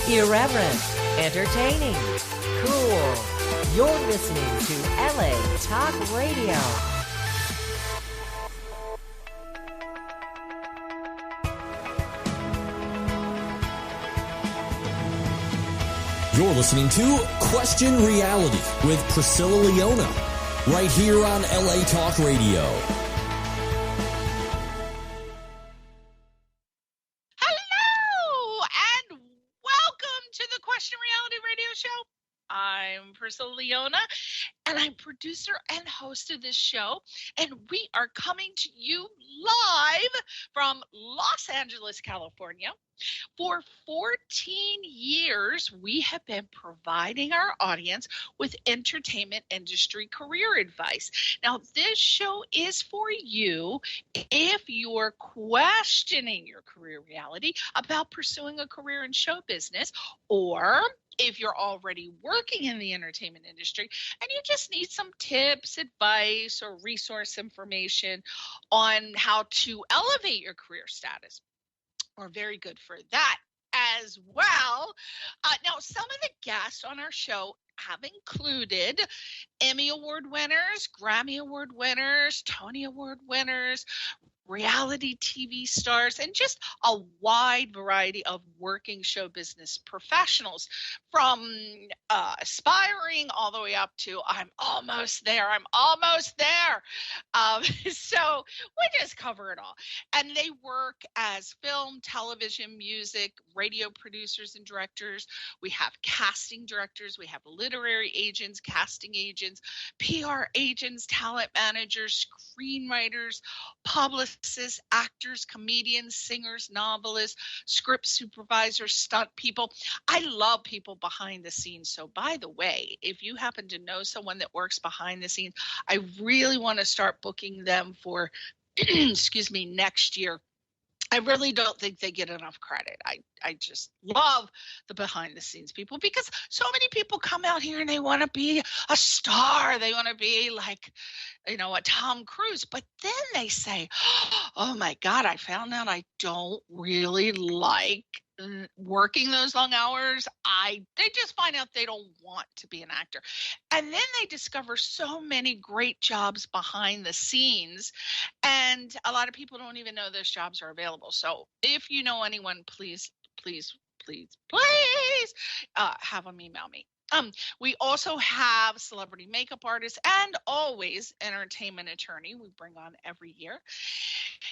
Irreverent, entertaining, cool. You're listening to LA Talk Radio. You're listening to Question Reality with Priscilla Leona, right here on LA Talk Radio. Hello, and welcome to the Question Reality Radio Show. I'm Priscilla Leona, and I'm producer and host of this show, and we are coming to you live from Los Angeles, California. For 14 years, we have been providing our audience with entertainment industry career advice. Now, this show is for you if you're questioning your career reality about pursuing a career in show business, or if you're already working in the entertainment industry and you just need some tips, advice, or resource information on how to elevate your career status. We're very good for that as well. Now, some of the guests on our show have included Emmy Award winners, Grammy Award winners, Tony Award winners, reality TV stars, and just a wide variety of working show business professionals, from aspiring all the way up to I'm almost there. So we just cover it all. And they work as film, television, music, radio producers and directors. We have casting directors. We have literary agents, casting agents, PR agents, talent managers, screenwriters, publicists, actors, comedians, singers, novelists, script supervisors, stunt people. I love people behind the scenes. So by the way, if you happen to know someone that works behind the scenes, I really want to start booking them for, next year. I really don't think they get enough credit. I just love the behind the scenes people, because so many people come out here and they want to be a star. They want to be like, a Tom Cruise. But then they say, oh my God, I found out I don't really like working those long hours. They just find out they don't want to be an actor. And then they discover so many great jobs behind the scenes. And a lot of people don't even know those jobs are available. So if you know anyone, please have them email me. We also have celebrity makeup artists and always entertainment attorney we bring on every year.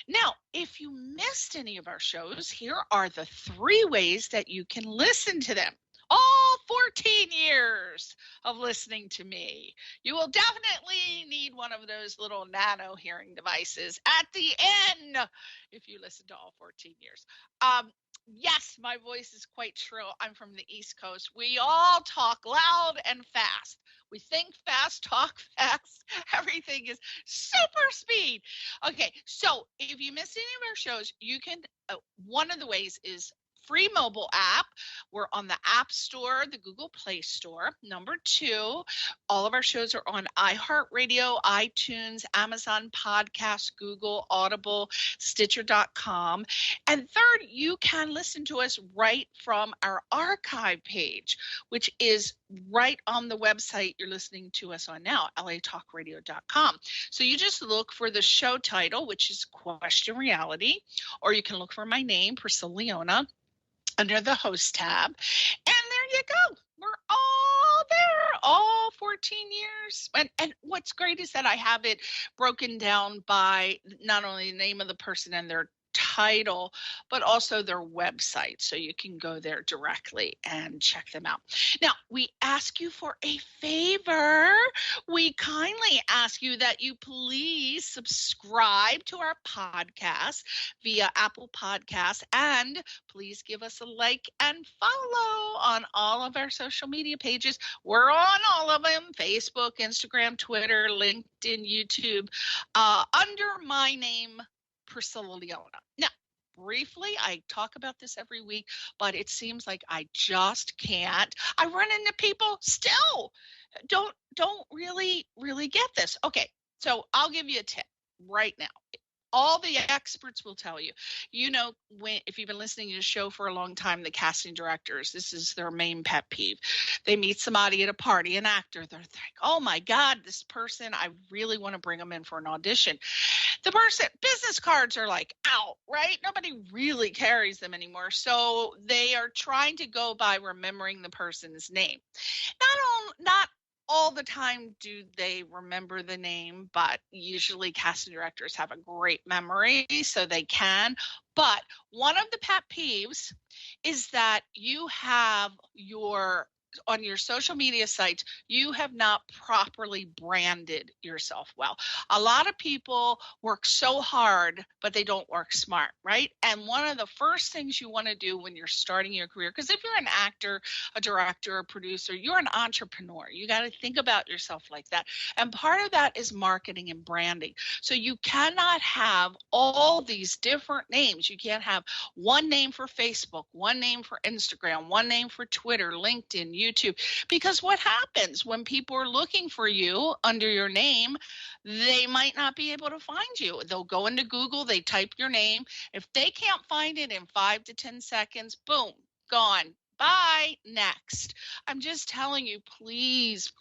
Now, if you missed any of our shows, here are the 3 ways that you can listen to them. All 14 years of listening to me. You will definitely need one of those little nano hearing devices at the end if you listen to all 14 years. Yes, my voice is quite shrill. I'm from the East Coast. We all talk loud and fast. We think fast, talk fast. Everything is super speed. Okay, so if you missed any of our shows, you can, one of the ways is free mobile app. We're on the App Store, the Google Play Store. Number 2, all of our shows are on iHeartRadio, iTunes, Amazon Podcasts, Google, Audible, Stitcher.com. And third, you can listen to us right from our archive page, which is right on the website you're listening to us on now, latalkradio.com. So you just look for the show title, which is Question Reality, or you can look for my name, Priscilla Leona, under the host tab. And there you go. We're all there, all 14 years. And what's great is that I have it broken down by not only the name of the person and their title, but also their website. So you can go there directly and check them out. Now, we ask you for a favor. We kindly ask you that you please subscribe to our podcast via Apple Podcasts, and please give us a like and follow on all of our social media pages. We're on all of them: Facebook, Instagram, Twitter, LinkedIn, YouTube, under my name, Priscilla Leona. Now, briefly, I talk about this every week, but it seems like I just can't. I run into people still don't really get this. Okay, so I'll give you a tip right now. All the experts will tell you. You know, if you've been listening to the show for a long time, the casting directors, this is their main pet peeve. They meet somebody at a party, an actor. They're like, oh my God, this person, I really want to bring them in for an audition. The person, business cards are like out, right? Nobody really carries them anymore. So they are trying to go by remembering the person's name. Not all the time do they remember the name, but usually casting directors have a great memory, so they can. But one of the pet peeves is that you have on your social media sites, you have not properly branded yourself well. A lot of people work so hard, but they don't work smart, right? And one of the first things you want to do when you're starting your career, because if you're an actor, a director, a producer, you're an entrepreneur. You got to think about yourself like that. And part of that is marketing and branding. So you cannot have all these different names. You can't have one name for Facebook, one name for Instagram, one name for Twitter, LinkedIn, YouTube, because what happens when people are looking for you under your name, they might not be able to find you. They'll go into Google, they type your name. If they can't find it in 5 to 10 seconds, boom, gone. Bye, next. I'm just telling you, please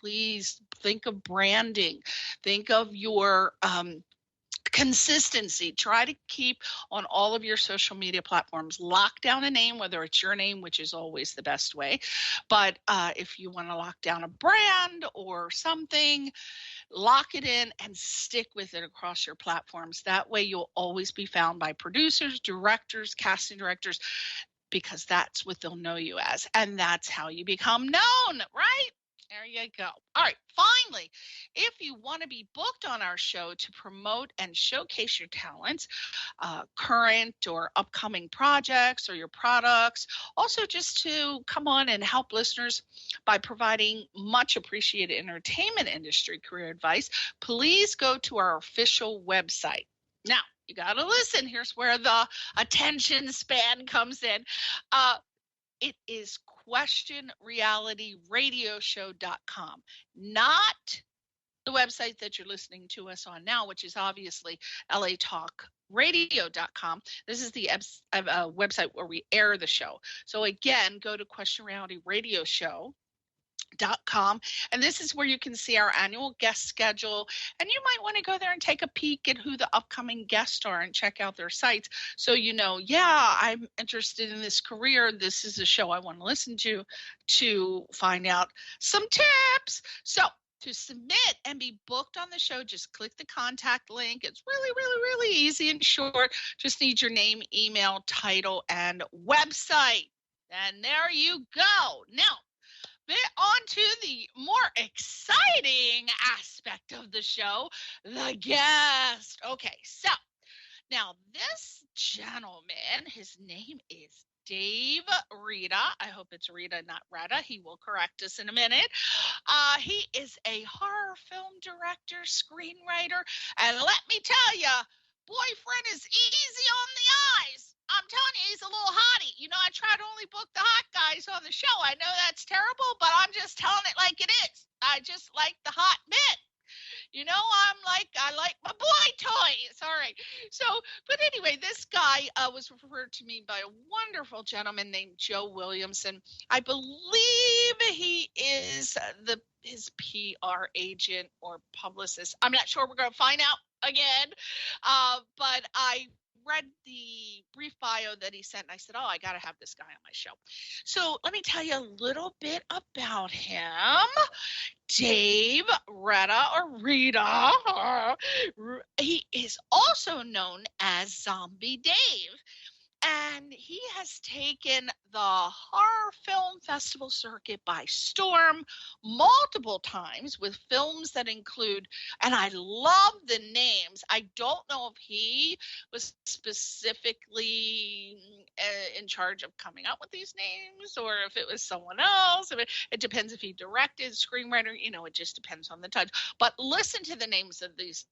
think of branding. Think of your consistency. Try to keep on all of your social media platforms. Lock down a name, whether it's your name, which is always the best way. But if you want to lock down a brand or something, lock it in and stick with it across your platforms. That way you'll always be found by producers, directors, casting directors, because that's what they'll know you as. And that's how you become known, right? There you go. All right. Finally, if you want to be booked on our show to promote and showcase your talents, current or upcoming projects or your products, also just to come on and help listeners by providing much appreciated entertainment industry career advice, please go to our official website. Now, you got to listen. Here's where the attention span comes in. It is questionrealityradioshow.com, not the website that you're listening to us on now, which is obviously latalkradio.com. This is the website where we air the show. So again, go to questionrealityradioshow.com, and this is where you can see our annual guest schedule, and you might want to go there and take a peek at who the upcoming guests are and check out their sites, so you know, yeah, I'm interested in this career, this is a show I want to listen to find out some tips. So to submit and be booked on the show, just click the contact link. It's really easy and short. Just need your name, email, title, and website, and there you go. Now on to the more exciting aspect of the show, the guest. Okay, so now this gentleman, his name is Dave Reda. I hope it's Reda, not Reda. He will correct us in a minute. He is a horror film director, screenwriter, and let me tell you, boyfriend is easy on the eyes. I'm telling you, he's a little hottie. You know, I try to only book the hot guys on the show. I know that's terrible, but I'm just telling it like it is. I just like the hot men. You know, I like my boy toys. All right. So, but anyway, this guy was referred to me by a wonderful gentleman named Joe Williamson. I believe he is his PR agent or publicist. I'm not sure. We're going to find out again. But I read the brief bio that he sent, and I said, oh, I got to have this guy on my show. So let me tell you a little bit about him. Dave Reda, or Reda, he is also known as Zombie Dave. And he has taken the horror film festival circuit by storm multiple times with films that include, and I love the names. I don't know if he was specifically in charge of coming up with these names or if it was someone else. It depends if he directed, screenwriter, you know, it just depends on the touch. But listen to the names of these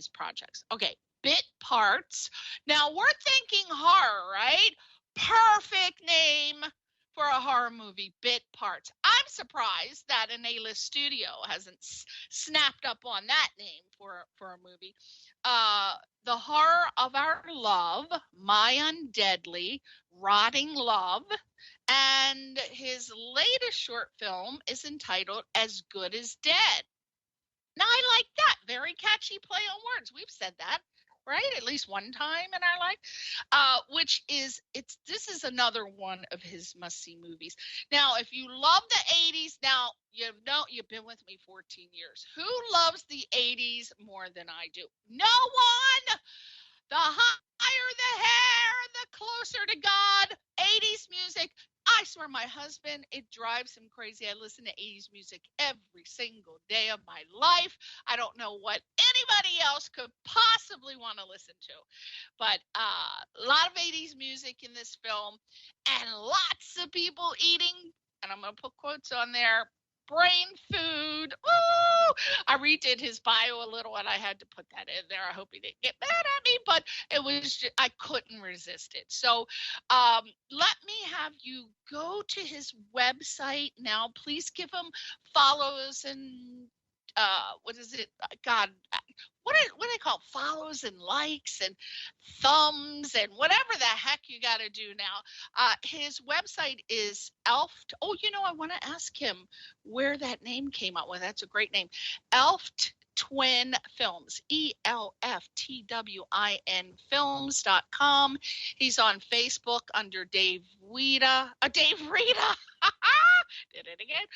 projects. Okay. Bit Parts. Now we're thinking horror, right? Perfect name for a horror movie, bit parts. I'm surprised that an A-list studio hasn't snapped up on that name for a movie. The Horror of Our Love, My Undeadly, Rotting Love, and his latest short film is entitled As Good as Dead. Now, I like that. Very catchy play on words. We've said that, right? At least one time in our life. This is another one of his must-see movies. Now, if you love the 80s, now, you've been with me 14 years. Who loves the 80s more than I do? No one! The higher the hair, the closer to God. 80s music. I swear my husband, it drives him crazy. I listen to 80s music every single day of my life. I don't know what anybody else could possibly want to listen to. But a lot of 80s music in this film and lots of people eating, and I'm going to put quotes on there, brain food. Ooh! I redid his bio a little and I had to put that in there. I hope he didn't get mad at me, but it was just, I couldn't resist it. So let me have you go to his website now. Please give him follows and what is it? God, what do they call it? Follows and likes and thumbs and whatever the heck you got to do now. His website is Elft. Oh, I want to ask him where that name came out with. That's a great name. Elft Twin Films, ELFTWIN Films.com. He's on Facebook under Dave Reda. Dave Reda. Did it again.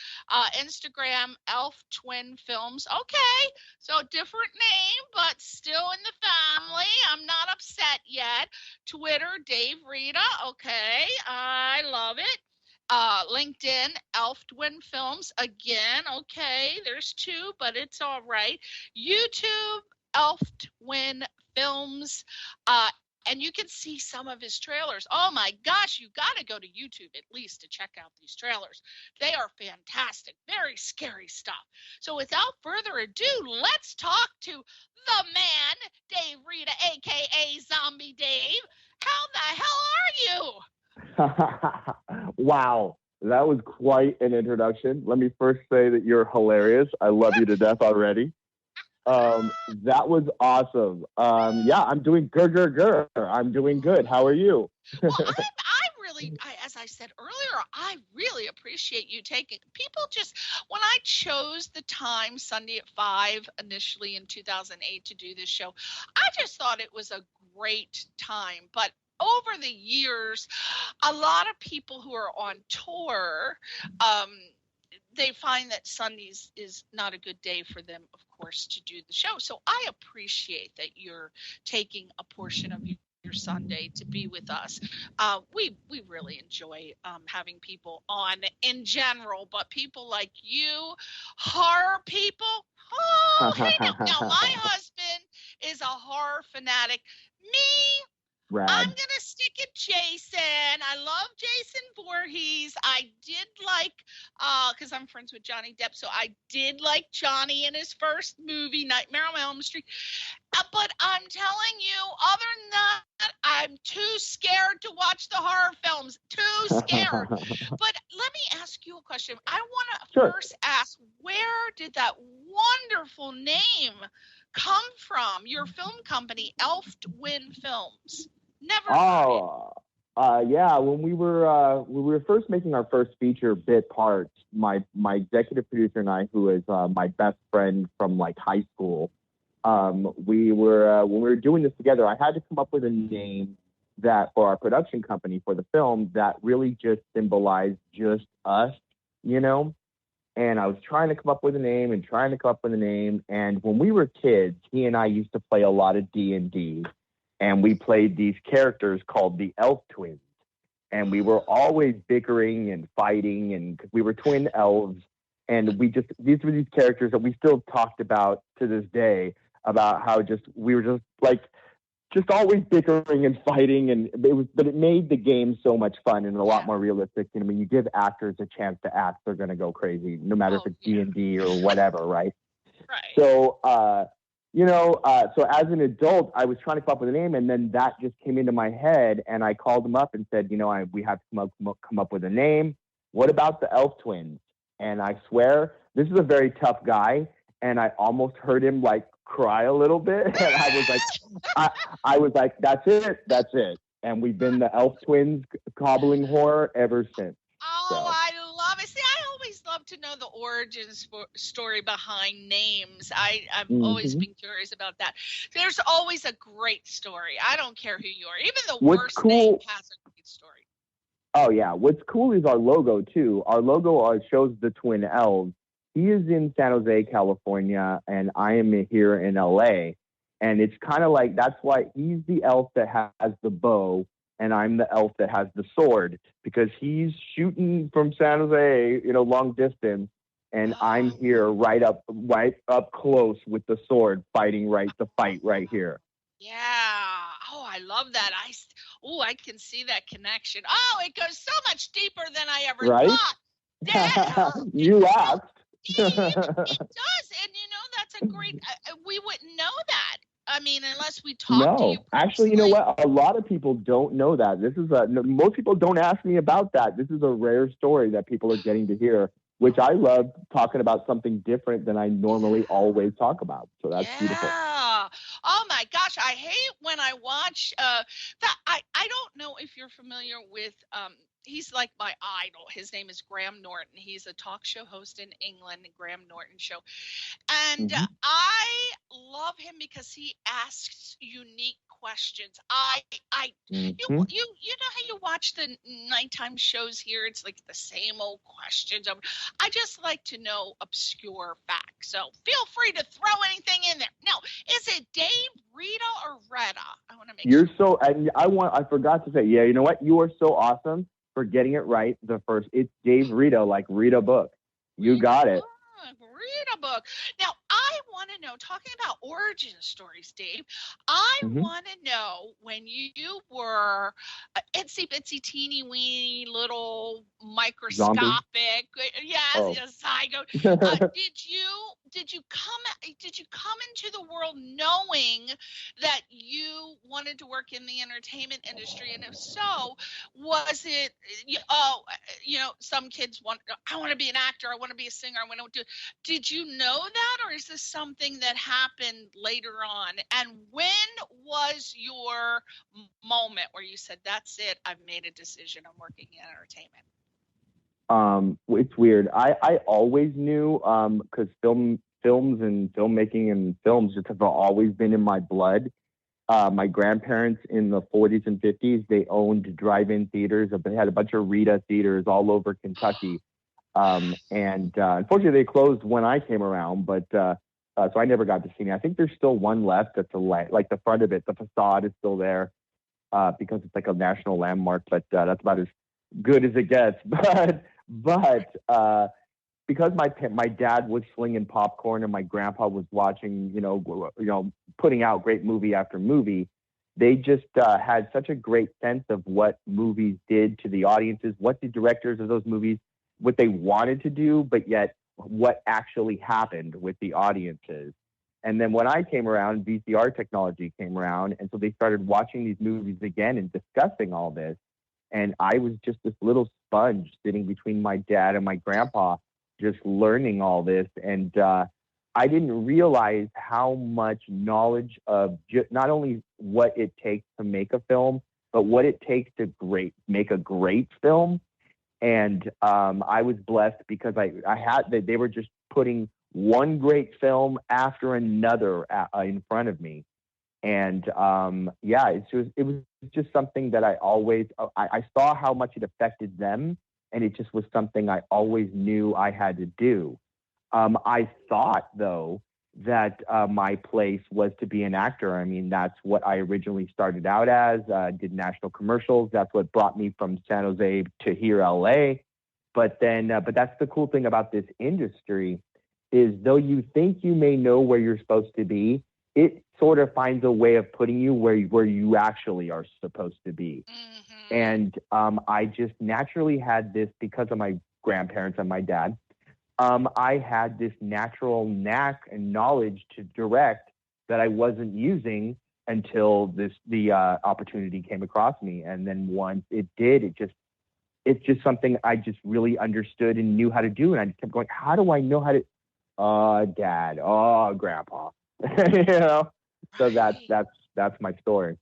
Instagram, Elf Twin Films. Okay, so different name, but still in the family. I'm not upset yet. Twitter, Dave Reda. Okay, I love it. LinkedIn, Elf Twin Films. Again, okay, there's two, but it's all right. YouTube, Elf Twin Films. And you can see some of his trailers. Oh my gosh, you got to go to YouTube at least to check out these trailers. They are fantastic, very scary stuff. So without further ado, let's talk to the man, Dave Reda, aka Zombie Dave. How the hell are you? Wow, that was quite an introduction. Let me first say that you're hilarious. I love you to death already. That was awesome. Yeah, I'm doing good. I'm doing good. How are you? Well, as I said earlier, I really appreciate you taking people. Just when I chose the time Sunday at 5 initially in 2008 to do this show, I just thought it was a great time. But over the years, a lot of people who are on tour, they find that Sundays is not a good day for them, of course, to do the show. So I appreciate that you're taking a portion of your Sunday to be with us. We really enjoy having people on in general, but people like you, horror people. Oh, hey, now my husband is a horror fanatic. Me, Rad. I'm going to stick at Jason. I love Jason Voorhees. I did like, because I'm friends with Johnny Depp, so I did like Johnny in his first movie, Nightmare on Elm Street. But I'm telling you, other than that, I'm too scared to watch the horror films. Too scared. But let me ask you a question. I want to first ask, where did that wonderful name come from? Your film company, Elf Twin Films. Never yeah. When we were first making our first feature, Bit Parts, my executive producer and I, who is my best friend from like high school, when we were doing this together, I had to come up with a name that for our production company for the film that really just symbolized just us, And I was trying to come up with a name. And when we were kids, he and I used to play a lot of D&D. And we played these characters called the Elf Twins. And we were always bickering and fighting, and because we were twin elves. And these were these characters that we still talked about to this day, about how we were just always bickering and fighting. But it made the game so much fun and a lot more realistic. When you give actors a chance to act, they're going to go crazy, no matter if it's D&D or whatever, right? Right. So, So as an adult, I was trying to come up with a name, and then that just came into my head, and I called him up and said, we have to come up with a name. What about the Elf Twins? And I swear, this is a very tough guy, and I almost heard him like cry a little bit, and I was like, that's it. And we've been the Elf Twins cobbling horror ever since. Oh, So. I love it. See, I always love to know the origin story behind names. I've always been curious about that. There's always a great story. I don't care who you are. Even the worst name has a great story. Oh, yeah. What's cool is our logo, too. Our logo shows the twin elves. He is in San Jose, California, and I am here in LA. And it's kind of like, that's why he's the elf that has the bow, and I'm the elf that has the sword, because he's shooting from San Jose, long distance, and I'm here right up close with the sword, fighting the fight right here. Yeah. Oh, I love that. I can see that connection. Oh, it goes so much deeper than I ever thought. Dad, you asked. It does, and that's a great. We wouldn't know that. I mean, unless we talk to you. Actually, you know what? A lot of people don't know that. This is most people don't ask me about that. This is a rare story that people are getting to hear, which I love, talking about something different than I normally always talk about. So that's beautiful. Oh my gosh, I hate when I watch that. I don't know if you're familiar with he's like my idol. His name is Graham Norton. He's a talk show host in England, the Graham Norton Show. And I love him because he asks unique questions. You know how you watch the nighttime shows here? It's like the same old questions. I just like to know obscure facts. So feel free to throw anything in there. Now, is it Dave, Rita, or Reda? I want to make sure. So, and I forgot to say, you know what? You are so awesome for getting it right the first. It's Dave Rita, like read a book. You got it. Read a book. Now, I want to know, talking about origin stories, Dave, I want to know when you were itsy bitsy teeny weeny little microscopic, zygote. Did you come into the world knowing that you wanted to work in the entertainment industry? And if so, was it, some kids I want to be an actor, I want to be a singer, I want to do. Did you know that, or is this something that happened later on? And when was your moment where you said, that's it, I've made a decision, I'm working in entertainment? It's weird. I always knew, because films and filmmaking and films just have always been in my blood. My grandparents in the 40s and 50s, they owned drive-in theaters. They had a bunch of Rita theaters all over Kentucky. And unfortunately they closed when I came around, but so I never got to see it. I think there's still one left that's like the front of it, the facade is still there, because it's like a national landmark, but that's about as good as it gets. But because my dad was slinging popcorn and my grandpa was watching, putting out great movie after movie, they just had such a great sense of what movies did to the audiences, what the directors of those movies, what they wanted to do, but yet what actually happened with the audiences. And then when I came around, VCR technology came around, and so they started watching these movies again and discussing all this. And I was just this little sponge sitting between my dad and my grandpa, just learning all this. And I didn't realize how much knowledge of not only what it takes to make a film, but what it takes to make a great film. And I was blessed because they were just putting one great film after another in front of me. And it was just something that I always, I saw how much it affected them. And it just was something I always knew I had to do. I thought, though, that my place was to be an actor. I mean, that's what I originally started out as, did national commercials. That's what brought me from San Jose to here, LA. But that's the cool thing about this industry is though you think you may know where you're supposed to be, it sort of finds a way of putting you where you actually are supposed to be. Mm-hmm. And I just naturally had this, because of my grandparents and my dad, I had this natural knack and knowledge to direct that I wasn't using until the opportunity came across me. And then once it did, it's just something I just really understood and knew how to do. And I kept going, how do I know how to? Dad, grandpa, you know. So Right. that's my story.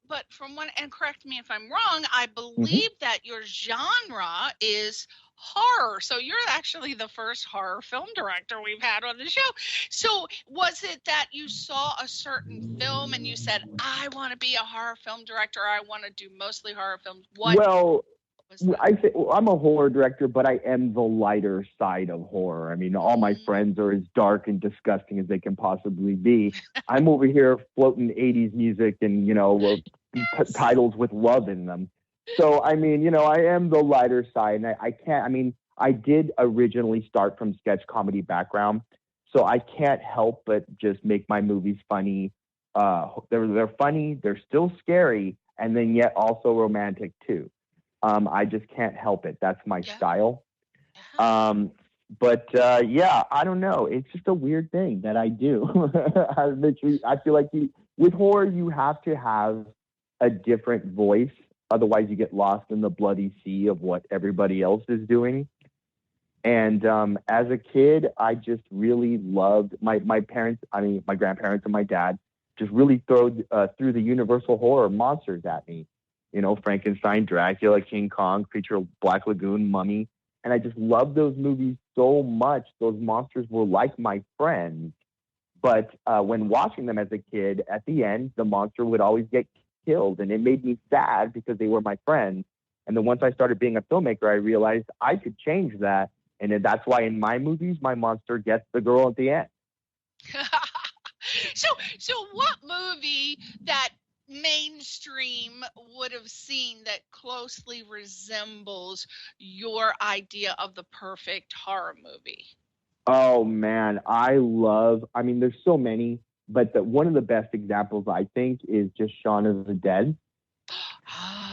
But from one, and correct me if I'm wrong, I Mm-hmm. believe that your genre is horror. So you're actually the first horror film director we've had on the show. So was it that you saw a certain film and you said, I want to be a horror film director, I want to do mostly horror films? What was that? I'm a horror director, but I am the lighter side of horror. I mean, all my friends are as dark and disgusting as they can possibly be. I'm over here floating 80s music and, titles with love in them. So, I mean, I am the lighter side. And I did originally start from sketch comedy background. So I can't help but just make my movies funny. They're funny, they're still scary, and then yet also romantic too. I just can't help it. That's my style. Yeah. Yeah, I don't know. It's just a weird thing that I do. I feel like with horror, you have to have a different voice. Otherwise, you get lost in the bloody sea of what everybody else is doing. And as a kid, I just really loved my parents. I mean, my grandparents and my dad just really threw the universal horror monsters at me. Frankenstein, Dracula, King Kong, Creature of Black Lagoon, Mummy. And I just loved those movies so much. Those monsters were like my friends. But when watching them as a kid, at the end, the monster would always get killed. And it made me sad because they were my friends. And then once I started being a filmmaker, I realized I could change that. And that's why in my movies, my monster gets the girl at the end. So what movie that mainstream would have seen that closely resembles your idea of the perfect horror movie? Oh man, there's so many, but one of the best examples I think is just Shaun of the Dead.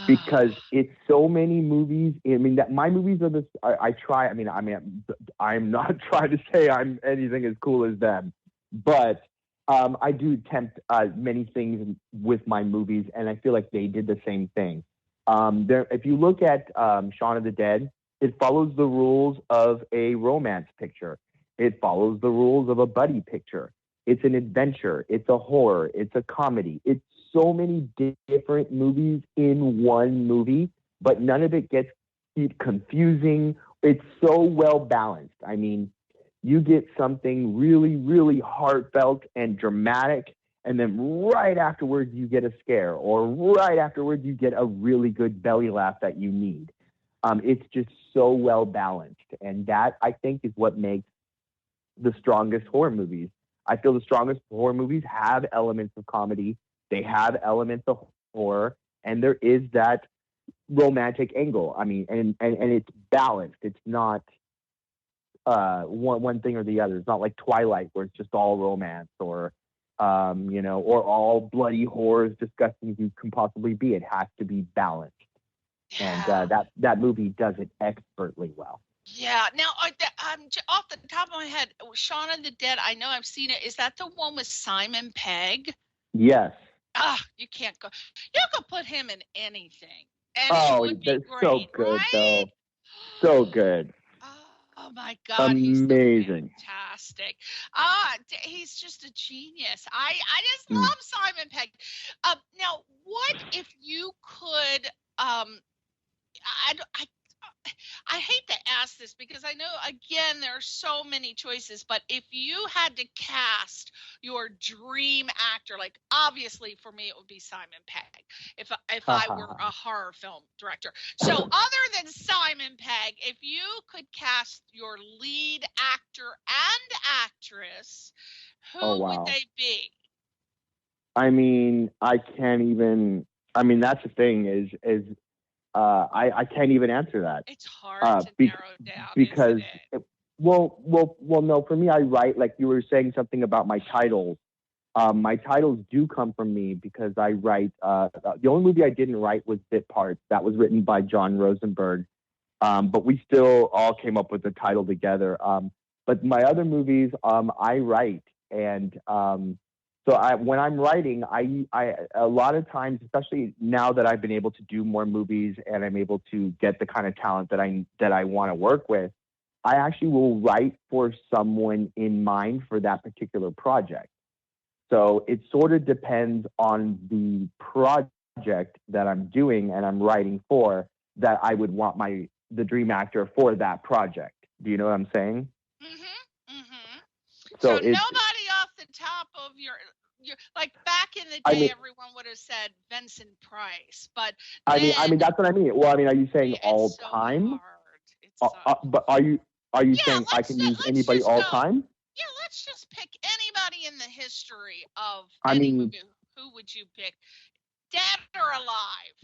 Because it's so many movies. I mean, that my movies are this. I try. I'm not trying to say I'm anything as cool as them, but I do attempt many things with my movies, and I feel like they did the same thing. If you look at Shaun of the Dead, it follows the rules of a romance picture. It follows the rules of a buddy picture. It's an adventure. It's a horror. It's a comedy. It's so many different movies in one movie, but none of it gets confusing. It's so well balanced. I mean, you get something really, really heartfelt and dramatic, and then right afterwards you get a scare, or right afterwards you get a really good belly laugh that you need. It's just so well balanced, and that I think is what makes the strongest horror movies. I feel the strongest horror movies have elements of comedy, they have elements of horror, and there is that romantic angle. I mean, and it's balanced. It's not one thing or the other. It's not like Twilight where it's just all romance, or or all bloody horror, as disgusting as you can possibly be. It has to be balanced, and that movie does it expertly well. Yeah. Now, off the top of my head, Shaun of the Dead, I know I've seen it. Is that the one with Simon Pegg? Yes. You can't go. You could put him in anything, and it would be great, so good, right? though. So good. Oh my God, amazing. He's fantastic. He's just a genius. I just love Simon Pegg. Now, what if you could? I hate to ask this because I know, again, there are so many choices, but if you had to cast your dream actor, like obviously for me it would be Simon Pegg if I were a horror film director. So other than Simon Pegg, if you could cast your lead actor and actress, who would they be? I mean, I can't even. I mean, that's the thing is. I can't even answer that. It's hard to narrow down because, no. For me, I write, like you were saying something about my titles. My titles do come from me because I write. The only movie I didn't write was Bit Parts. That was written by John Rosenberg, but we still all came up with the title together. But my other movies, I write, And so when I'm writing, I a lot of times, especially now that I've been able to do more movies and I'm able to get the kind of talent that I want to work with, I actually will write for someone in mind for that particular project. So it sort of depends on the project that I'm doing and I'm writing for, that I would want the dream actor for that project. Do you know what I'm saying? Mm-hmm. Mm-hmm. So nobody off the top of your like back in the day, everyone would have said Vincent Price, but I mean that's what I mean. Well, I mean, are you saying all so time? Hard. But are you saying I can use anybody all time? Yeah, let's just pick anybody in the history of movie. Who would you pick, dead or alive?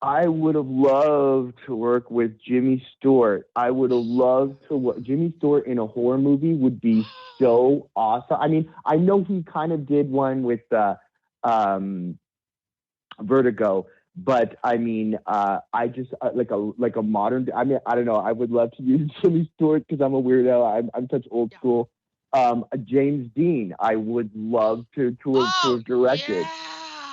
I would have loved to work with Jimmy Stewart. I would have loved to work. Jimmy Stewart in a horror movie would be so awesome. I mean, I know he kind of did one with Vertigo, but I mean, I just like a modern. I mean, I don't know. I would love to use Jimmy Stewart because I'm a weirdo. I'm such old school. James Dean, I would love to have directed.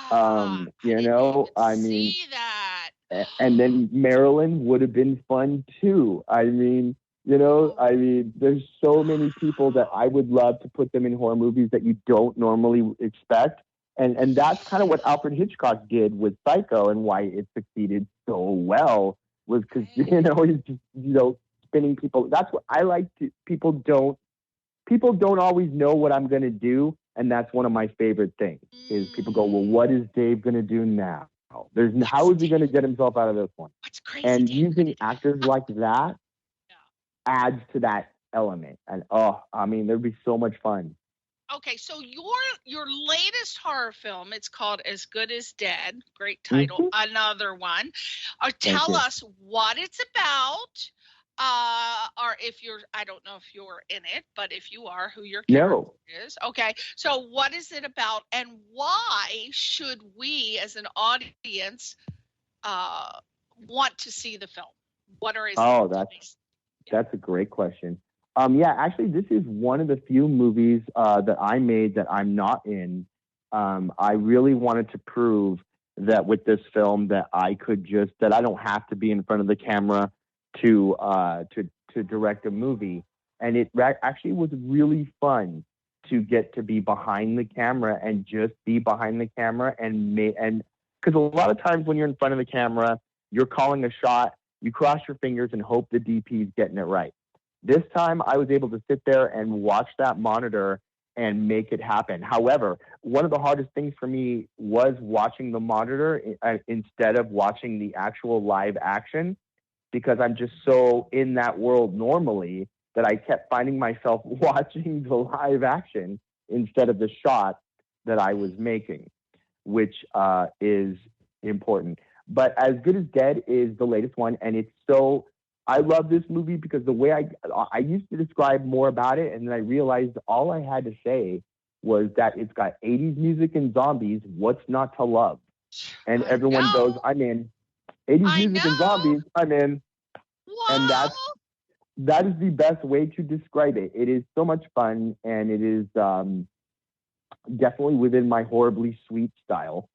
Yeah. You know, I mean, see that. And then Marilyn would have been fun too. I mean, you know, I mean, there's so many people that I would love to put them in horror movies that you don't normally expect. And that's kind of what Alfred Hitchcock did with Psycho, and why it succeeded so well was because, you know, he's just, you know, spinning people. That's what I like to, people don't always know what I'm going to do. And that's one of my favorite things is people go, well, what is Dave going to do now? How is he going to get himself out of this one? And using actors like that adds to that element. And I mean, there'd be so much fun. Okay, so your latest horror film, it's called As Good as Dead. Great title. Mm-hmm. Another one. Tell us what it's about. Or if you're, I don't know if you're in it, but if you are, who your character is. Okay, so what is it about, and why should we, as an audience, want to see the film? That's a great question. Yeah, actually, this is one of the few movies that I made that I'm not in. I really wanted to prove that with this film that I don't have to be in front of the camera to direct a movie. And it actually was really fun to get to be behind the camera and just be behind the camera and because a lot of times when you're in front of the camera, you're calling a shot, you cross your fingers and hope the DP is getting it right. This time I was able to sit there and watch that monitor and make it happen. However, one of the hardest things for me was watching the monitor instead of watching the actual live action, because I'm just so in that world normally that I kept finding myself watching the live action instead of the shot that I was making, which is important. But As Good as Dead is the latest one, and I love this movie because the way I used to describe more about it, and then I realized all I had to say was that it's got 80s music and zombies. What's not to love? And everyone goes, I'm in. 80s music and zombies, I'm in. Whoa. And that is the best way to describe it. It is so much fun, and it is definitely within my horribly sweet style.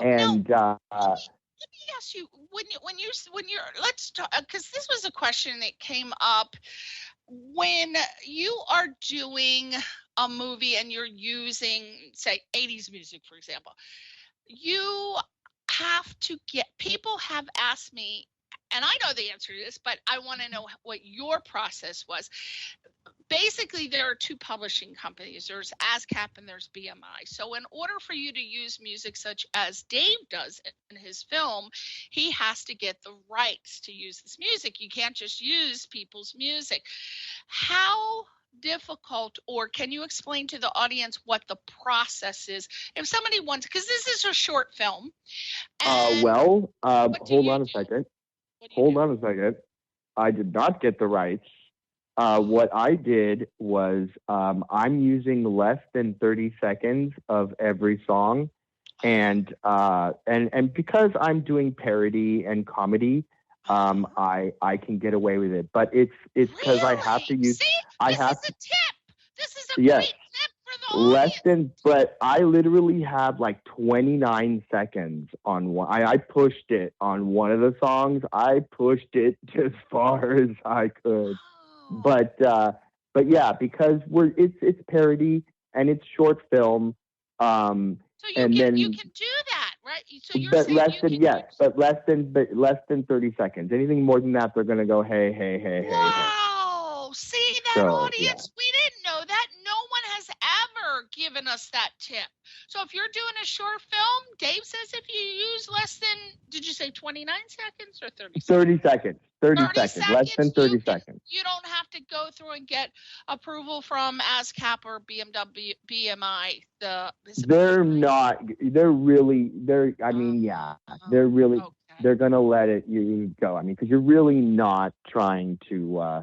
Let me ask you, when you're let's talk, because this was a question that came up when you are doing a movie and you're using, say, 80s music, for example. You have to people have asked me, and I know the answer to this, but I want to know what your process was. Basically, there are two publishing companies. There's ASCAP and there's BMI. So in order for you to use music such as Dave does in his film, he has to get the rights to use this music. You can't just use people's music. How difficult, or can you explain to the audience what the process is if somebody wants, because this is a short film. Hold on a second. I did not get the rights. What I did was I'm using less than 30 seconds of every song, and because I'm doing parody and comedy, I can get away with it. But it's because I have to use. See, this is a tip. This is a great tip for the audience. But I literally have like 29 seconds on one. I pushed it on one of the songs. I pushed it as far as I could. But yeah, because it's parody and it's short film. So you and can then you can do that, right? So you're but saying less you than can yes, but less than 30 seconds. Anything more than that, they're gonna go hey. Wow! See that, So, audience? We didn't know that. No one has ever given us that tip. So if you're doing a short film, Dave says if you use less than, did you say 29 seconds or 30 seconds? 30 seconds. 30 seconds. Less than 30 you seconons. You don't have to go through and get approval from ASCAP or BMI. They're really, they're going to let you go. I mean, because you're really not trying to,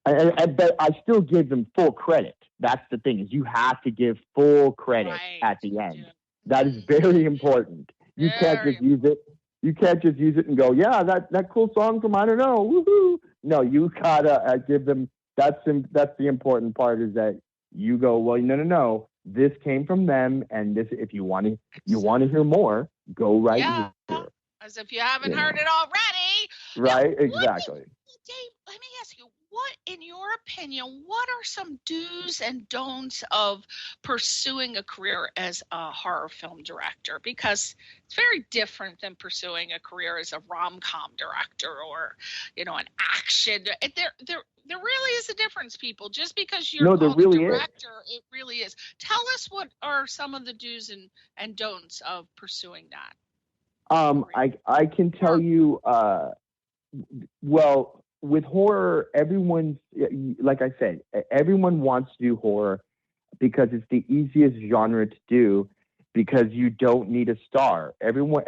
but I still give them full credit. That's the thing, is you have to give full credit at the end. Yeah. That is very important. You can't just use it. You can't just use it and go, yeah, that cool song from I don't know, woohoo. No, you gotta give them. That's the important part, is that you go, well, no. This came from them, and this. If you want to hear more, go right here. As if you haven't heard it already. Right, now, exactly. Dave, let me ask you, what, in your opinion, what are some do's and don'ts of pursuing a career as a horror film director? Because it's very different than pursuing a career as a rom-com director or, an action. There really is a difference, people. Just because you're called a director, it really is. Tell us, what are some of the do's and don'ts of pursuing that? I can tell you, well, with horror, like I said, everyone wants to do horror because it's the easiest genre to do, because you don't need a star. Everyone,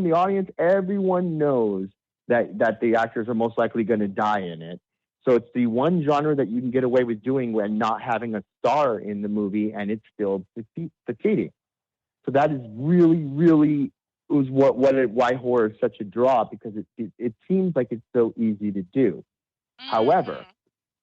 the audience, everyone knows that the actors are most likely going to die in it. So it's the one genre that you can get away with doing when not having a star in the movie, and it's still succeeding. So that is really, really was why horror is such a draw, because it seems like it's so easy to do. However,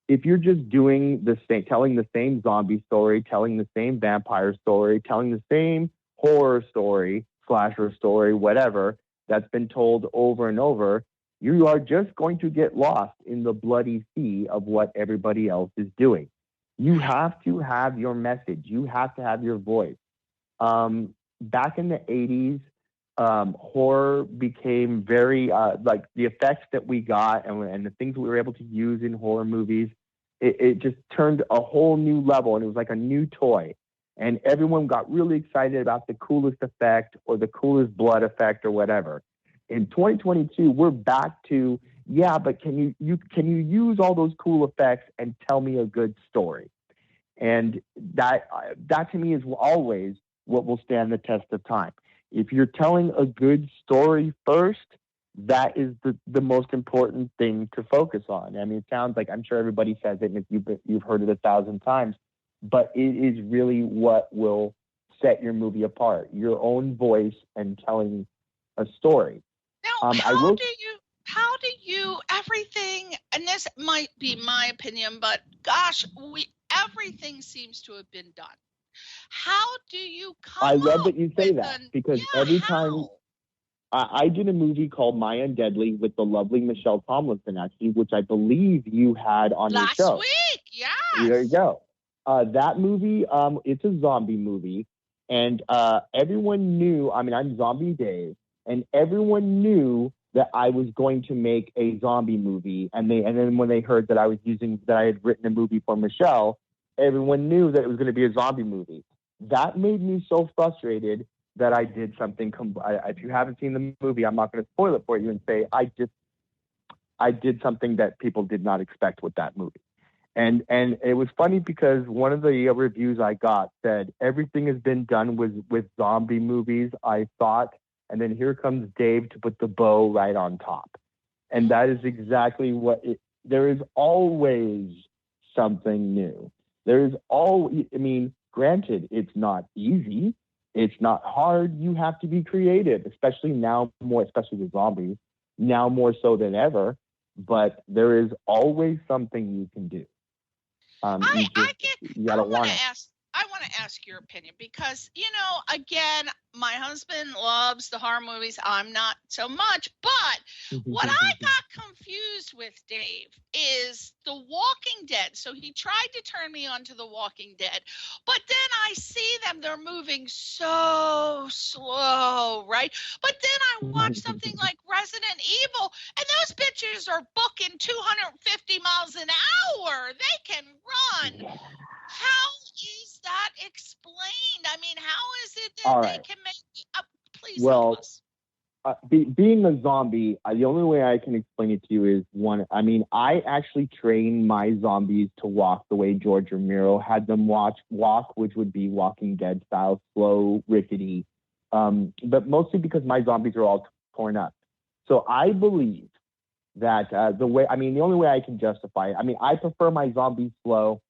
if you're just doing telling the same zombie story, telling the same vampire story, telling the same horror story, slasher story, whatever, that's been told over and over, you are just going to get lost in the bloody sea of what everybody else is doing. You have to have your message. You have to have your voice. Back in the 80s, horror became very like the effects that we got and the things we were able to use in horror movies, it just turned a whole new level, and it was like a new toy, and everyone got really excited about the coolest effect or the coolest blood effect or whatever. In 2022, we're back to, but can you use all those cool effects and tell me a good story? And that to me is always what will stand the test of time. If you're telling a good story first, that is the most important thing to focus on. I mean, it sounds like, I'm sure everybody says it, and you've heard it 1,000 times, but it is really what will set your movie apart, your own voice and telling a story. Now, how do you everything, and this might be my opinion, but gosh, everything seems to have been done. How do you come I love that you say that, because every time I did a movie called My Undeadly with the lovely Michelle Tomlinson, actually, which I believe you had on your show. Last week, yes. There you go. That movie, it's a zombie movie, and everyone knew, I'm Zombie Dave, and everyone knew that I was going to make a zombie movie, and then when they heard that I had written a movie for Michelle, everyone knew that it was going to be a zombie movie. That made me so frustrated that I did something. If you haven't seen the movie, I'm not going to spoil it for you and say I did something that people did not expect with that movie. And it was funny because one of the reviews I got said, everything has been done with zombie movies, I thought, and then here comes Dave to put the bow right on top. And that is exactly there is always something new. There is granted, it's not easy. It's not hard. You have to be creative, especially with zombies, now more so than ever. But there is always something you can do. I want to ask I want to ask your opinion because, again, my husband loves the horror movies. I'm not so much. But what I got confused with, Dave, is The Walking Dead. So he tried to turn me on to The Walking Dead. But then I see them. They're moving so slow, right? But then I watch something like Resident Evil, and those bitches are booking 250 miles an hour. They can run. How is that explained? I mean, how is it that they can make it? Please help us. Being a zombie, the only way I can explain it to you is I actually train my zombies to walk the way George Romero had them walk, which would be Walking Dead style, slow, rickety. But mostly because my zombies are all torn up. So I believe that the only way I can justify it, I prefer my zombies slow.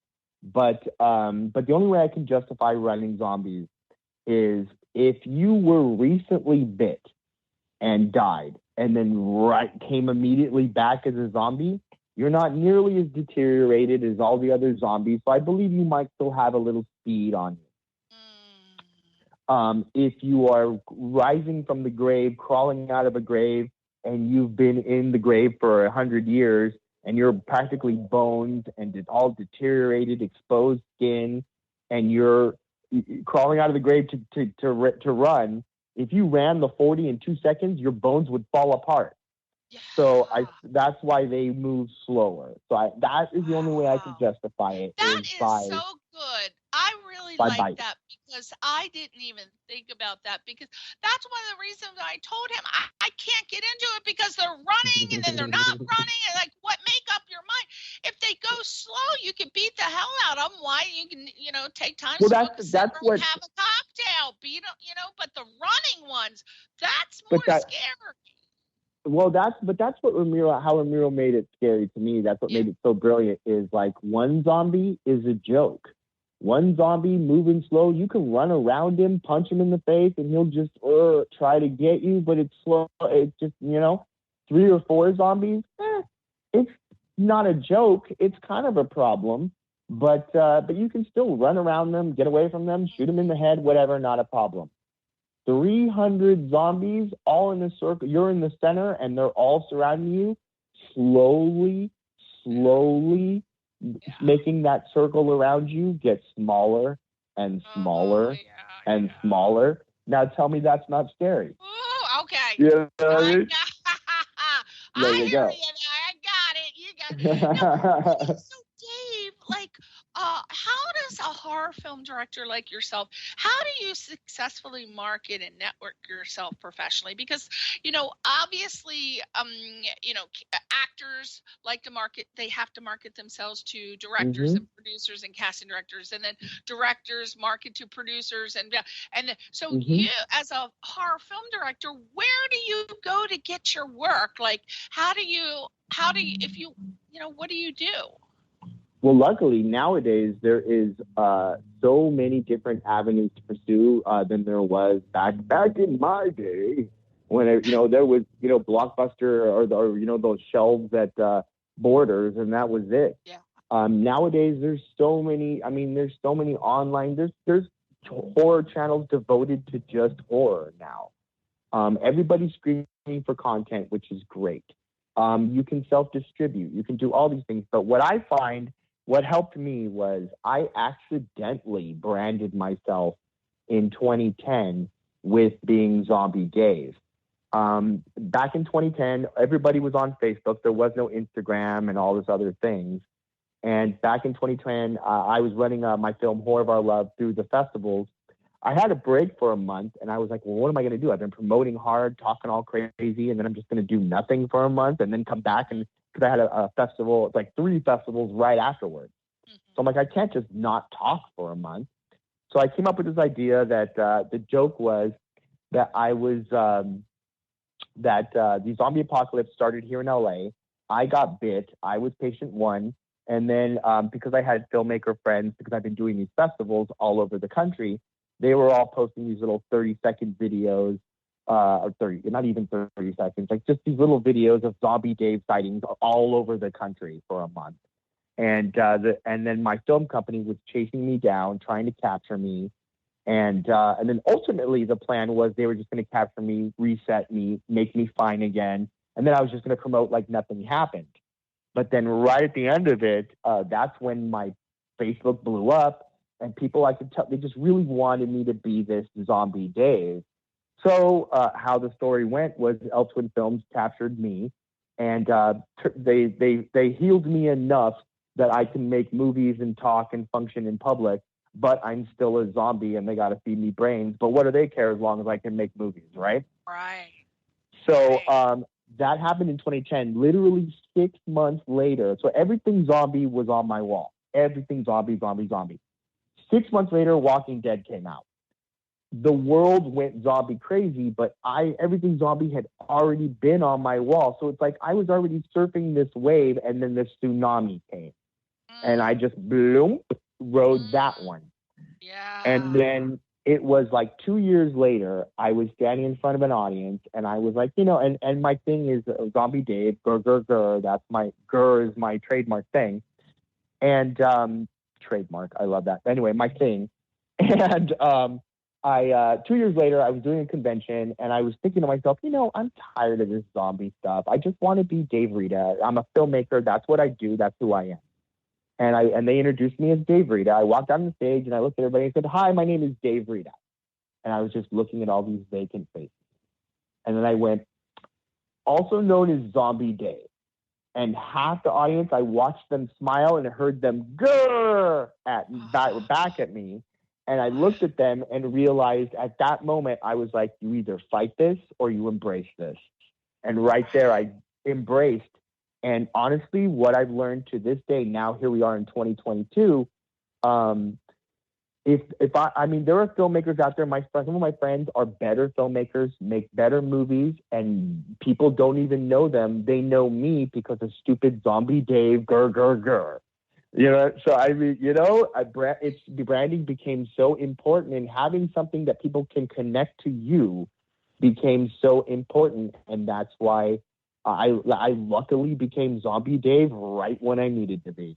But the only way I can justify running zombies is if you were recently bit and died and then came immediately back as a zombie, you're not nearly as deteriorated as all the other zombies. So I believe you might still have a little speed on you. If you are rising from the grave, crawling out of a grave, and you've been in the grave for 100 years, and you're practically bones and it's all deteriorated, exposed skin, and you're crawling out of the grave to run. If you ran the 40 in 2 seconds, your bones would fall apart. Yeah. So that's why they move slower. So that is the only way I can justify it. That is so good. I really like that because I didn't even think about that, because that's one of the reasons I told him I can't get into it, because they're running and then they're not running, and like, what, make up your mind. If they go slow, you can beat the hell out of them. Why? You can, take time to have a cocktail, beat them, but the running ones, that's more scary. Well, that's what how Ramiro made it scary to me. That's what made it so brilliant, is like one zombie is a joke. One zombie moving slow, you can run around him, punch him in the face, and he'll just try to get you, but it's slow. It's just, 3 or 4 zombies, it's not a joke. It's kind of a problem, but you can still run around them, get away from them, shoot them in the head, whatever, not a problem. 300 zombies all in a circle. You're in the center, and they're all surrounding you, slowly, making that circle around you get smaller and smaller and smaller. Now tell me that's not scary. Ooh, okay. Yeah, I hear you. I got it. You got it. So Dave, how does a horror film director like yourself, how do you successfully market and network yourself professionally? Because, obviously, actors like to market, they have to market themselves to directors and producers and casting directors, and then directors market to producers. And so you, as a horror film director, where do you go to get your work? Like, what do you do? Well, luckily nowadays there is so many different avenues to pursue than there was back in my day, when there was Blockbuster or those shelves at Borders, and that was it. Yeah. Nowadays there's so many. There's so many online. There's horror channels devoted to just horror now. Everybody's screaming for content, which is great. You can self-distribute. You can do all these things. But what helped me was I accidentally branded myself in 2010 with being Zombie Dave. Back in 2010, everybody was on Facebook. There was no Instagram and all this other things. And back in 2010, I was running my film Horror of Our Love through the festivals. I had a break for a month, and I was like, well, what am I going to do? I've been promoting hard, talking all crazy, and then I'm just going to do nothing for a month and then come back, and because I had a festival, it's like 3 festivals right afterwards. So I'm like, I can't just not talk for a month. So I came up with this idea that the joke was that I was the zombie apocalypse started here in LA. I got bit. I was patient 1. And then because I had filmmaker friends, because I've been doing these festivals all over the country, they were all posting these little 30-second videos, or 30, not even 30 seconds, like just these little videos of Zombie Dave sightings all over the country for a month. And then my film company was chasing me down, trying to capture me. And then ultimately the plan was they were just going to capture me, reset me, make me fine again. And then I was just going to promote like nothing happened. But then right at the end of it, that's when my Facebook blew up, and people, I could tell, they just really wanted me to be this zombie Dave. So how the story went was Elfwin Films captured me, and they healed me enough that I can make movies and talk and function in public, but I'm still a zombie and they got to feed me brains. But what do they care as long as I can make movies, right? Right. So that happened in 2010, literally 6 months later. So everything zombie was on my wall. Everything zombie, zombie, zombie. 6 months later, Walking Dead came out. The world went zombie crazy, but everything zombie had already been on my wall. So it's like I was already surfing this wave, and then this tsunami came. And I just rode that one. Yeah. And then it was like 2 years later, I was standing in front of an audience, and I was like, and my thing is Zombie Dave, grr. That's grr is my trademark thing. And trademark, I love that. Anyway, my thing. And I 2 years later, I was doing a convention, and I was thinking to myself, I'm tired of this zombie stuff. I just want to be Dave Reda. I'm a filmmaker. That's what I do. That's who I am. And they introduced me as Dave Reda. I walked on the stage and I looked at everybody and said, "Hi, my name is Dave Reda." And I was just looking at all these vacant faces. And then I went, "Also known as Zombie Dave." And half the audience, I watched them smile and heard them grrr back at me. And I looked at them and realized at that moment, I was like, you either fight this or you embrace this. And right there, I embraced. And honestly, what I've learned to this day, now here we are in 2022, there are filmmakers out there, some of my friends are better filmmakers, make better movies, and people don't even know them. They know me because of stupid Zombie Dave, grr. So the branding became so important, and having something that people can connect to you became so important. And that's why I luckily became Zombie Dave right when I needed to be.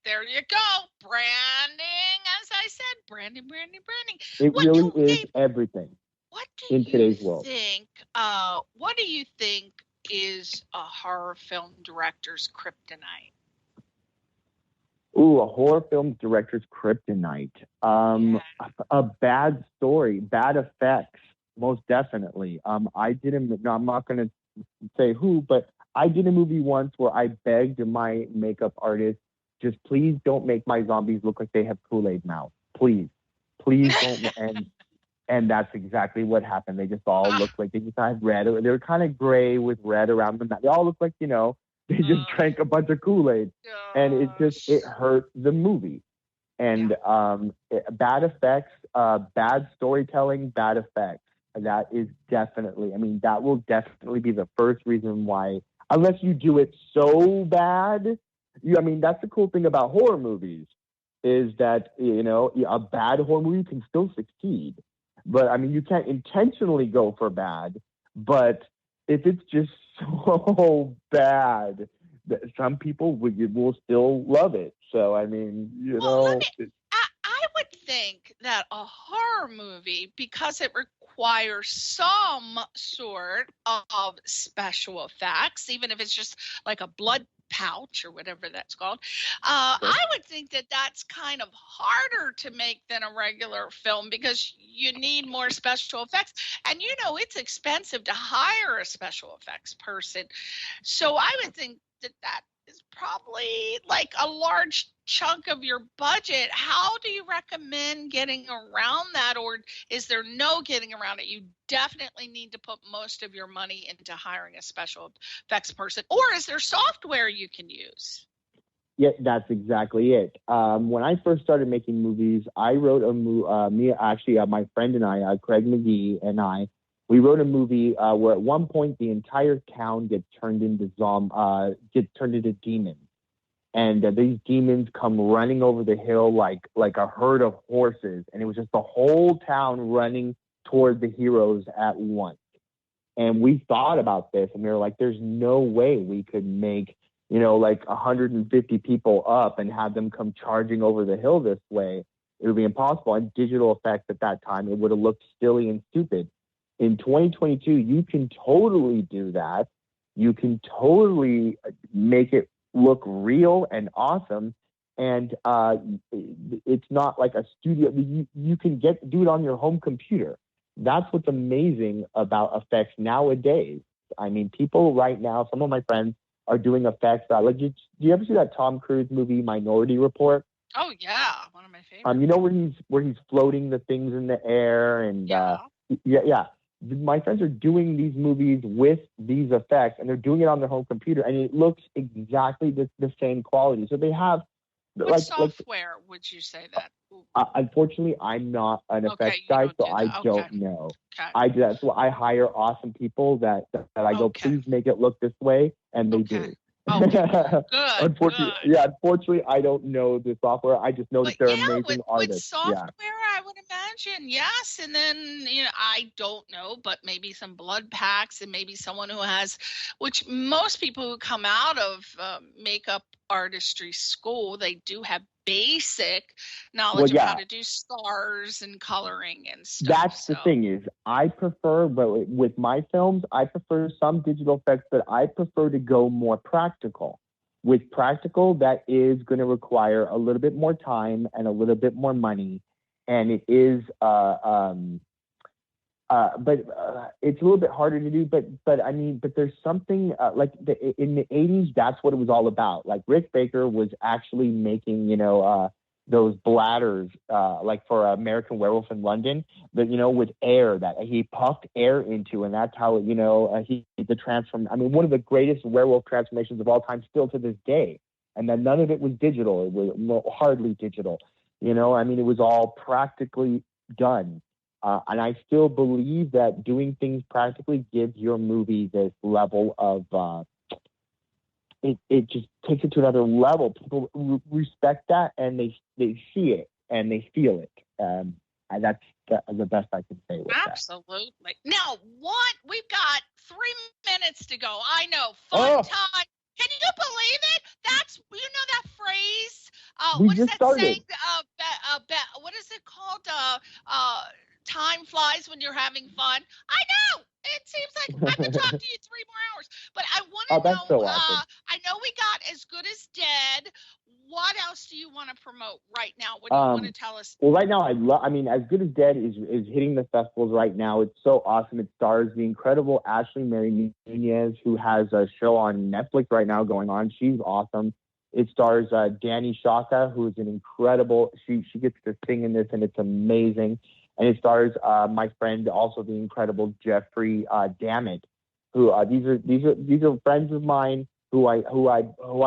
There you go. Branding, as I said, branding. It really is everything. What do in today's world. What do you think is a horror film director's kryptonite? Ooh, a horror film director's kryptonite. A bad story, bad effects, most definitely. I'm not going to say who, but I did a movie once where I begged my makeup artist, just please don't make my zombies look like they have Kool-Aid mouth. Please don't. And that's exactly what happened. They just all looked like they just had red. They were kind of gray with red around them. They all looked like, they just drank a bunch of Kool-Aid. And it hurt the movie. And bad effects, bad storytelling, bad effects. That is definitely, that will definitely be the first reason why, unless you do it so bad. That's the cool thing about horror movies is that, a bad horror movie can still succeed. But, you can't intentionally go for bad. But if it's just so bad, that some people will still love it. So, I would think that a horror movie, because it requires some sort of special effects, even if it's just like a blood pouch or whatever that's called, I would think that that's kind of harder to make than a regular film because you need more special effects. And it's expensive to hire a special effects person. So I would think that is probably like a large chunk of your budget. How do you recommend getting around that, or is there no getting around it? You definitely need to put most of your money into hiring a special effects person, or is there software you can use? Yeah, that's exactly it. When I first started making movies, I wrote a movie. My friend and I, Craig McGee and I, we wrote a movie where at one point the entire town gets turned into demons, and these demons come running over the hill like a herd of horses, and it was just the whole town running toward the heroes at once. And we thought about this, and we were like, "There's no way we could make like 150 people up and have them come charging over the hill this way. It would be impossible. And digital effects at that time, it would have looked silly and stupid. In 2022, you can totally do that. You can totally make it look real and awesome. And it's not like a studio. You can do it on your home computer. That's what's amazing about effects nowadays. I mean, people right now, some of my friends are doing effects. Like, do you ever see that Tom Cruise movie, Minority Report? Oh yeah, one of my favorites. You know where he's floating the things in the air and yeah. My friends are doing these movies with these effects, and they're doing it on their home computer, and it looks exactly the same quality. So they have. What software would you say that? Unfortunately, I'm not an effects guy, so I don't know. Okay. That's why I hire awesome people that I go, please make it look this way, and they do. Oh, good. Unfortunately, I don't know the software. I just know that they're amazing artists. With software, I would imagine, yes. And then, I don't know, but maybe some blood packs and maybe someone who has, which most people who come out of makeup artistry school, they do have basic knowledge of how to do stars and coloring and stuff. That's the thing is, I prefer, but with my films, I prefer some digital effects, but I prefer to go more practical. With practical, that is going to require a little bit more time and a little bit more money, and it is, but it's a little bit harder to do. But there's something like in the 80s, that's what it was all about. Like Rick Baker was actually making, those bladders, like for American Werewolf in London, but with air that he puffed air into, and that's how the transform. I mean, one of the greatest werewolf transformations of all time, still to this day. And then none of it was digital. It was hardly digital. It was all practically done. And I still believe that doing things practically gives your movie this level of, it just takes it to another level. People respect that, and they see it and they feel it. And that's the best I can say with Absolutely. That. Now, we've got 3 minutes to go. I know, fun time. Can you believe it? That's, that phrase? What is that saying? What is it called? Time flies when you're having fun. I know. It seems like I could talk to you 3 more hours. But I want to know. So awesome. I know we got As Good as Dead. What else do you want to promote right now? What do you want to tell us? Well, right now, As Good as Dead is hitting the festivals right now. It's so awesome. It stars the incredible Ashley Mary Nunez, who has a show on Netflix right now going on. She's awesome. It stars Danny Shaka, who is an incredible. She gets to sing in this, and it's amazing. And it stars my friend, also the incredible Jeffrey Dammit, who these are friends of mine who I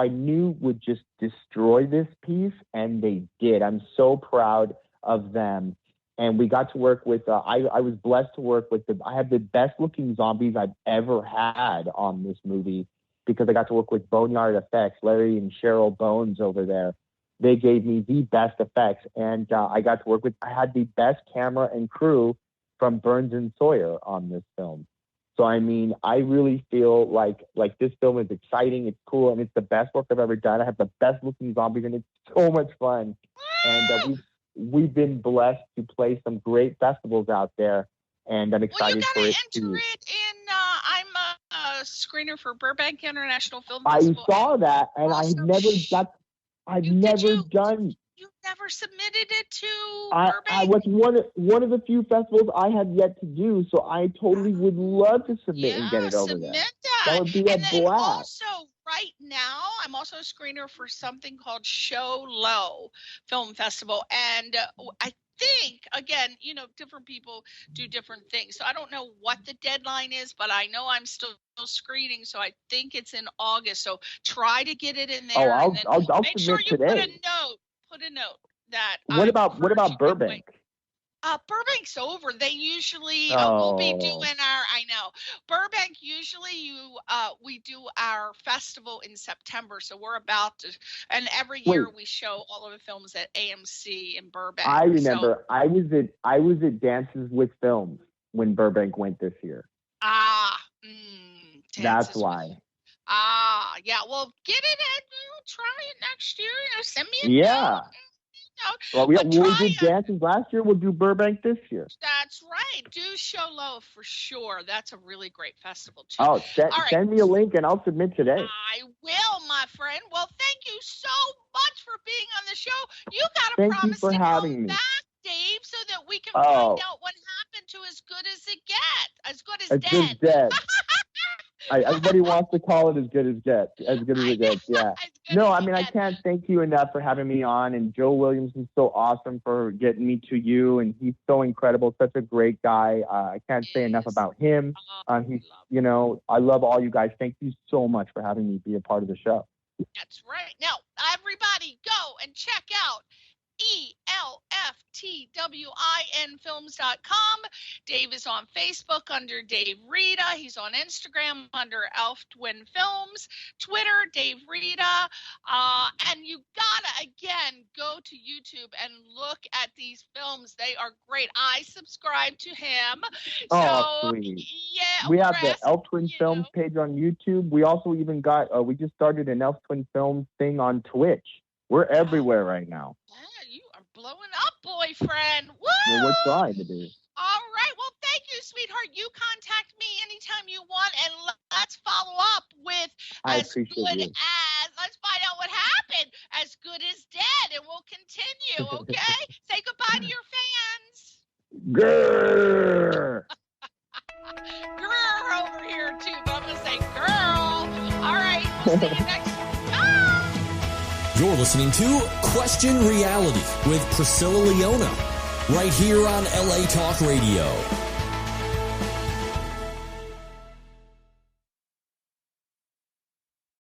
knew would just destroy this piece, and they did. I'm so proud of them. And we got to work with. I was blessed to work with I have the best looking zombies I've ever had on this movie, because I got to work with Boneyard Effects, Larry and Cheryl Bones over there. They gave me the best effects, and I got to work with. I had the best camera and crew from Burns and Sawyer on this film. So I really feel like this film is exciting. It's cool, and it's the best work I've ever done. I have the best looking zombies, and it's so much fun. And we've been blessed to play some great festivals out there, and I'm excited for it too. You got to enter it in. I'm a screener for Burbank International Film Festival. I saw that, and I've never done. You never submitted it to Burbank? I was one of the few festivals I have yet to do, so I totally would love to submit and get it over there. That would be a blast. Also, right now, I'm also a screener for something called Show Low Film Festival, and I think, again, different people do different things. So I don't know what the deadline is, but I know I'm still screening, so I think it's in August. So try to get it in there. I'll make submit sure you today. Put a note that. What about Burbank? Burbank's over. They usually will be doing I know. Burbank usually we do our festival in September, so we're about to. And every year we show all of the films at AMC in Burbank. I remember I was at Dances with Films when Burbank went this year. That's why. Yeah. Well, get it in. Try it next year. Send me a Yeah. note. Well, we did dances last year. We'll do Burbank this year. That's right. Do Show Low for sure. That's a really great festival, too. Oh, send me a link and I'll submit today. I will, my friend. Well, thank you so much for being on the show. You got to promise to come back, Dave, so that we can find out what happened to As Good as It Gets. As Good as Dead. Good as dead. Everybody wants to call it As Good as Gets. As Good as It Gets, yeah. No, I mean, I can't thank you enough for having me on. And Joe Williamson's so awesome for getting me to you. And he's so incredible, such a great guy. I can't say enough about him. He's, I love all you guys. Thank you so much for having me be a part of the show. That's right. Now, everybody go and check out ELFTWINfilms.com. Dave is on Facebook under Dave Reda. He's on Instagram under Elf Twin Films. Twitter, Dave Reda. And you gotta, again, go to YouTube and look at these films. They are great. I subscribe to him. Sweet. Yeah. We have the Elf Twin Films page on YouTube. We also even got, we just started an Elf Twin Films thing on Twitch. We're everywhere right now. Yeah, you are blowing up, boyfriend. Woo! Well, we're trying to be. All right. Well, thank you, sweetheart. You contact me anytime you want, and let's follow up with Let's find out what happened. As Good as Dead, and we'll continue, okay? Say goodbye to your fans. Grrr! Grrr over here, too, but I'm going to say girl. All right. We'll see you next time. You're listening to Question Reality with Priscilla Leona, right here on LA Talk Radio.